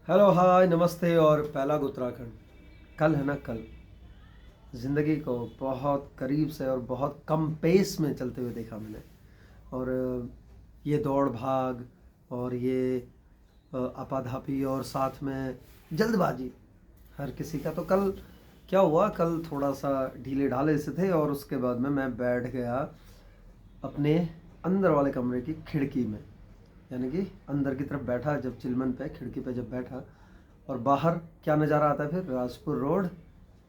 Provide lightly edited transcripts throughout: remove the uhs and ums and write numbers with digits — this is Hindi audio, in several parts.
हेलो हाय नमस्ते और पहला उत्तराखंड। कल है ना, कल ज़िंदगी को बहुत करीब से और बहुत कम पेस में चलते हुए देखा मैंने। और ये दौड़ भाग और ये आपाधापी और साथ में जल्दबाजी हर किसी का। तो कल क्या हुआ, कल थोड़ा सा ढीले ढाले से थे और उसके बाद में मैं बैठ गया अपने अंदर वाले कमरे की खिड़की में, यानी कि अंदर की तरफ बैठा जब चिलमन पे खिड़की पे जब बैठा। और बाहर क्या नज़ारा आता है फिर, राजपुर रोड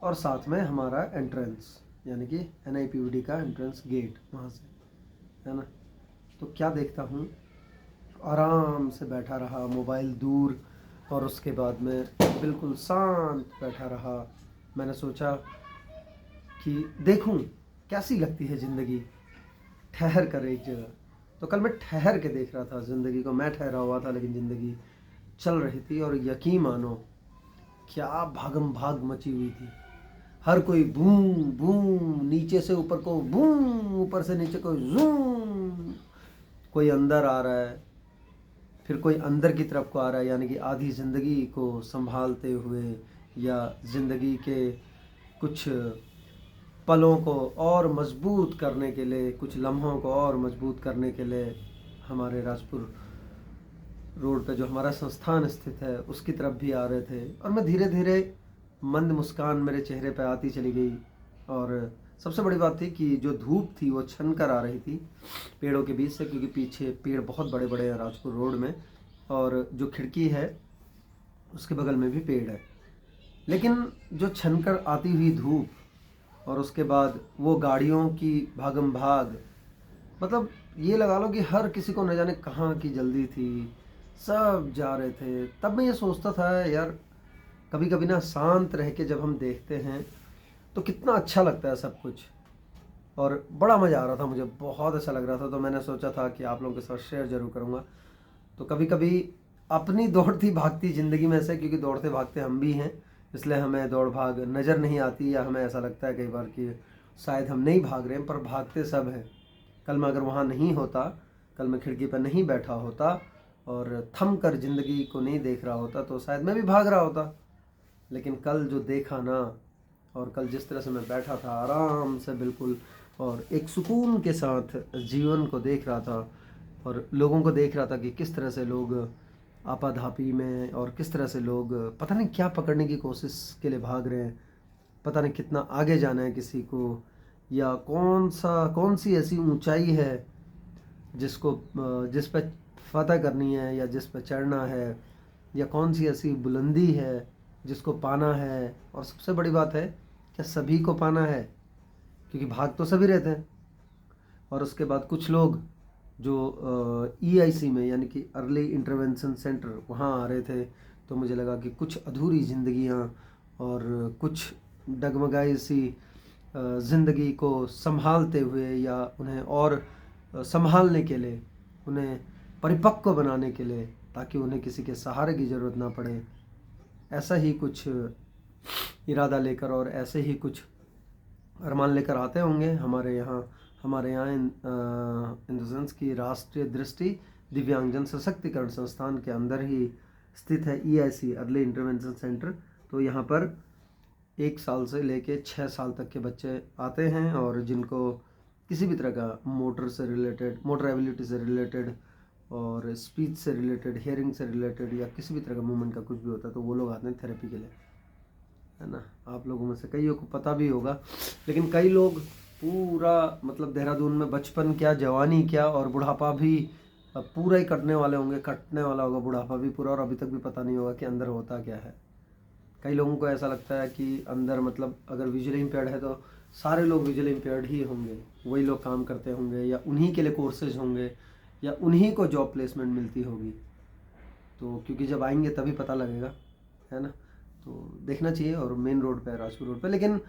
और साथ में हमारा एंट्रेंस, यानी कि NIPVD का एंट्रेंस गेट वहाँ से, है ना। तो क्या देखता हूँ, आराम से बैठा रहा, मोबाइल दूर, और उसके बाद में बिल्कुल शांत बैठा रहा। मैंने सोचा कि देखूं कैसी लगती है ज़िंदगी ठहर कर एक जगह। तो कल मैं ठहर के देख रहा था ज़िंदगी को। मैं ठहरा हुआ था लेकिन ज़िंदगी चल रही थी, और यकीन मानो क्या भागम भाग मची हुई थी। हर कोई बूम बूम, नीचे से ऊपर को बूम, ऊपर से नीचे को जूम। कोई अंदर आ रहा है, फिर कोई अंदर की तरफ को आ रहा है, यानी कि आधी ज़िंदगी को संभालते हुए या ज़िंदगी के कुछ पलों को और मजबूत करने के लिए, कुछ लम्हों को और मजबूत करने के लिए हमारे राजपुर रोड पे जो हमारा संस्थान स्थित है उसकी तरफ भी आ रहे थे। और मैं धीरे धीरे मंद मुस्कान मेरे चेहरे पे आती चली गई। और सबसे बड़ी बात थी कि जो धूप थी वो छन कर आ रही थी पेड़ों के बीच से, क्योंकि पीछे पेड़ बहुत बड़े बड़े हैं राजपुर रोड में, और जो खिड़की है उसके बगल में भी पेड़ है। लेकिन जो छन कर आती हुई धूप और उसके बाद वो गाड़ियों की भागम भाग, मतलब ये लगा लो कि हर किसी को न जाने कहाँ की जल्दी थी, सब जा रहे थे। तब मैं ये सोचता था यार, कभी कभी ना शांत रह के जब हम देखते हैं तो कितना अच्छा लगता है सब कुछ। और बड़ा मज़ा आ रहा था, मुझे बहुत अच्छा लग रहा था। तो मैंने सोचा था कि आप लोगों के साथ शेयर जरूर करूँगा। तो कभी कभी अपनी दौड़ती भागती ज़िंदगी में से, क्योंकि दौड़ते भागते हम भी हैं, इसलिए हमें दौड़ भाग नज़र नहीं आती, या हमें ऐसा लगता है कई बार कि शायद हम नहीं भाग रहे हैं, पर भागते सब हैं। कल मैं अगर वहाँ नहीं होता, कल मैं खिड़की पर नहीं बैठा होता और थम कर ज़िंदगी को नहीं देख रहा होता, तो शायद मैं भी भाग रहा होता। लेकिन कल जो देखा ना, और कल जिस तरह से मैं बैठा था आराम से बिल्कुल, और एक सुकून के साथ जीवन को देख रहा था और लोगों को देख रहा था कि किस तरह से लोग आपाधापी में, और किस तरह से लोग पता नहीं क्या पकड़ने की कोशिश के लिए भाग रहे हैं। पता नहीं कितना आगे जाना है किसी को, या कौन सी ऐसी ऊंचाई है जिस पे फतह करनी है, या जिस पे चढ़ना है, या कौन सी ऐसी बुलंदी है जिसको पाना है। और सबसे बड़ी बात है, क्या सभी को पाना है, क्योंकि भाग तो सभी रहते हैं। और उसके बाद कुछ लोग जो EIC में, यानी कि अर्ली इंटरवेंशन सेंटर, वहाँ आ रहे थे। तो मुझे लगा कि कुछ अधूरी जिंदगियाँ और कुछ डगमगाई सी ज़िंदगी को संभालते हुए, या उन्हें और संभालने के लिए, उन्हें परिपक्व बनाने के लिए, ताकि उन्हें किसी के सहारे की ज़रूरत ना पड़े, ऐसा ही कुछ इरादा लेकर और ऐसे ही कुछ अरमान लेकर आते होंगे हमारे यहाँ इन द सेंस की राष्ट्रीय दृष्टि दिव्यांगजन सशक्तिकरण संस्थान के अंदर ही स्थित है EIC अर्ली इंटरवेंशन सेंटर। तो यहाँ पर 1 साल से लेके 6 साल तक के बच्चे आते हैं, और जिनको किसी भी तरह का मोटर से रिलेटेड, मोटर एबिलिटी से रिलेटेड, और स्पीच से रिलेटेड, हियरिंग से रिलेटेड, या किसी भी तरह का मूवमेंट का कुछ भी होता है, तो वो लोग आते हैं थेरेपी के लिए, है ना। आप लोगों में से कईयों को पता भी होगा, लेकिन कई लोग पूरा, मतलब देहरादून में बचपन क्या, जवानी क्या, और बुढ़ापा भी पूरा ही कटने वाला होगा बुढ़ापा भी पूरा, और अभी तक भी पता नहीं होगा कि अंदर होता क्या है। कई लोगों को ऐसा लगता है कि अंदर, मतलब अगर विजुअली इम्पेयर्ड है तो सारे लोग विजुअली इम्पेयर्ड ही होंगे, वही लोग काम करते होंगे, या उन्हीं के लिए कोर्सेज होंगे, या उन्हीं को जॉब प्लेसमेंट मिलती होगी। तो क्योंकि जब आएंगे तभी पता लगेगा, है ना। तो देखना चाहिए। और मेन रोड पे, राजपुर रोड पे। लेकिन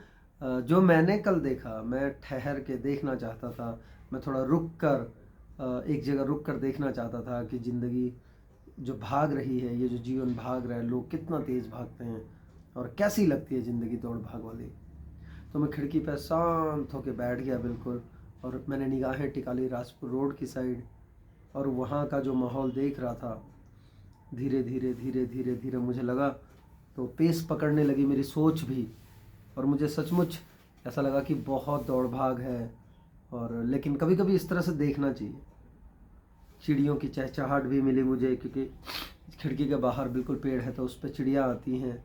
जो मैंने कल देखा, मैं ठहर के देखना चाहता था, मैं थोड़ा रुक कर एक जगह रुक कर देखना चाहता था कि ज़िंदगी जो भाग रही है, ये जो जीवन भाग रहा है, लोग कितना तेज़ भागते हैं और कैसी लगती है ज़िंदगी दौड़ भाग वाली। तो मैं खिड़की पर शांत होकर बैठ गया बिल्कुल, और मैंने निगाहें टिका ली राजपुर रोड की साइड, और वहाँ का जो माहौल देख रहा था, धीरे धीरे धीरे धीरे धीरे मुझे लगा तो पेस पकड़ने लगी मेरी सोच भी, और मुझे सचमुच ऐसा लगा कि बहुत दौड़ भाग है। और लेकिन कभी कभी इस तरह से देखना चाहिए। चिड़ियों की चहचहाहट भी मिली मुझे, क्योंकि खिड़की के बाहर बिल्कुल पेड़ है तो उस पर चिड़िया आती हैं।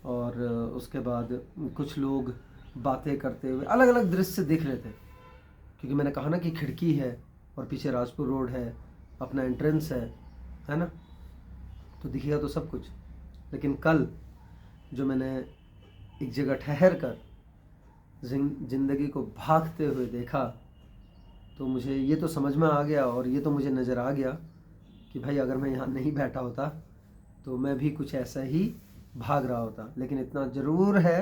और उसके बाद कुछ लोग बातें करते हुए अलग अलग दृश्य दिख रहे थे, क्योंकि मैंने कहा ना कि खिड़की है और पीछे राजपुर रोड है, अपना एंट्रेंस है ना, तो दिखेगा तो सब कुछ। लेकिन कल जो मैंने एक जगह ठहर कर ज़िंदगी को भागते हुए देखा, तो मुझे ये तो समझ में आ गया और ये तो मुझे नज़र आ गया कि भाई अगर मैं यहाँ नहीं बैठा होता तो मैं भी कुछ ऐसा ही भाग रहा होता। लेकिन इतना ज़रूर है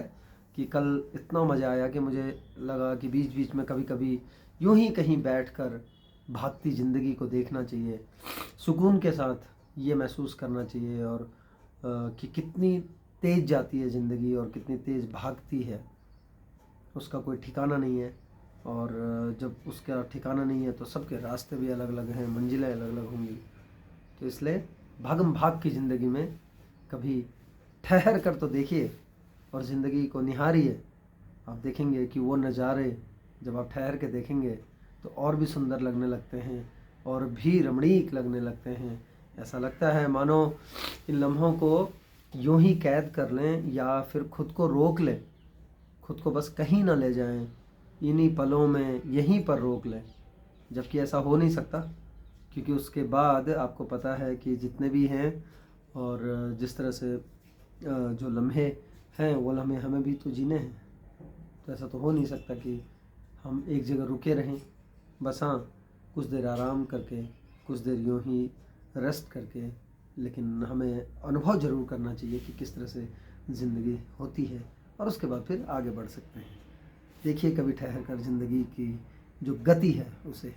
कि कल इतना मज़ा आया कि मुझे लगा कि बीच बीच में कभी कभी यूं ही कहीं बैठकर भागती ज़िंदगी को देखना चाहिए, सुकून के साथ ये महसूस करना चाहिए। और कि कितनी तेज़ जाती है ज़िंदगी और कितनी तेज़ भागती है, उसका कोई ठिकाना नहीं है। और जब उसका ठिकाना नहीं है तो सबके रास्ते भी अलग अलग हैं, मंजिलें अलग अलग होंगी। तो इसलिए भागम भाग की ज़िंदगी में कभी ठहर कर तो देखिए और ज़िंदगी को निहारिए। आप देखेंगे कि वो नज़ारे जब आप ठहर के देखेंगे तो और भी सुंदर लगने लगते हैं और भी रमणीक लगने लगते हैं। ऐसा लगता है मानो इन लम्हों को यूं ही कैद कर लें या फिर खुद को रोक लें, खुद को बस कहीं ना ले जाएं, इन्हीं पलों में यहीं पर रोक लें। जबकि ऐसा हो नहीं सकता, क्योंकि उसके बाद आपको पता है कि जितने भी हैं और जिस तरह से जो लम्हे हैं वो लम्हे हमें भी तो जीने हैं। तो ऐसा तो हो नहीं सकता कि हम एक जगह रुके रहें। बस हाँ, कुछ देर आराम करके, कुछ देर यूं ही रेस्ट करके, लेकिन हमें अनुभव ज़रूर करना चाहिए कि किस तरह से ज़िंदगी होती है और उसके बाद फिर आगे बढ़ सकते हैं। देखिए कभी ठहर कर ज़िंदगी की जो गति है उसे।